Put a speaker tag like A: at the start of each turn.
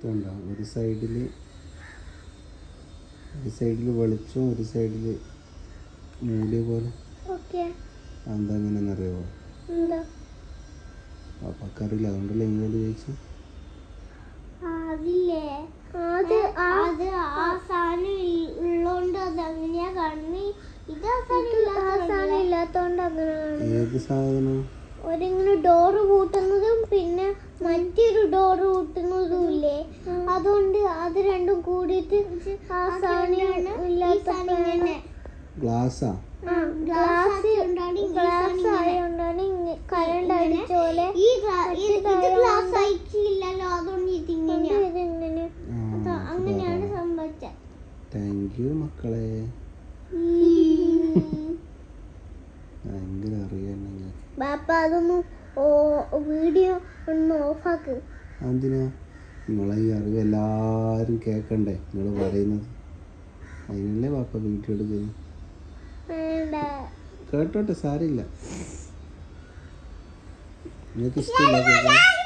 A: ഇതുണ്ടോ ഒരു സൈഡിൽ വെളിച്ചവും ഒരു സൈഡിൽ മൂടിയ പോലെ. എന്താ അങ്ങനെയെന്നറിയാമോ? പാപ്പക്കറിയില്ല, അതുകൊണ്ടല്ലേ ഇങ്ങോട്ട് ചോദിച്ചു. ഏത് സാധനം?
B: ഒരിങ്ങനെ ഡോറ് പൂട്ടുന്നതും പിന്നെ മറ്റൊരു ഡോറ് പൂട്ടുന്നതും ഇല്ലേ, അതുകൊണ്ട് അത് രണ്ടും കൂടിയിട്ട് ആ സാധനം
A: ഗ്ലാസ്സാ?
B: ഗ്ലാസ് ആയതുകൊണ്ടാണ് കറണ്ട് അടിച്ച പോലെ. അങ്ങനെയാണ് സംഭവിച്ചത്.
A: താങ്ക് യു മക്കളെ, ഭയങ്കര അറിയാൻ.
B: ബാപ്പ അതൊന്ന് വീഡിയോ ഒന്ന് ഓഫാക്ക്.
A: എന്തിനാ? നിങ്ങളെ ഈ അറിവ് എല്ലാവരും കേൾക്കണ്ടേ നിങ്ങൾ പറയുന്നത്? അതിനല്ലേ ബാപ്പ വീഡിയോ എടുക്കുന്നത്. കേട്ടോട്ടെ, സാരമില്ല. നിങ്ങൾക്ക് ഇഷ്ടമില്ല കേൾക്കാൻ.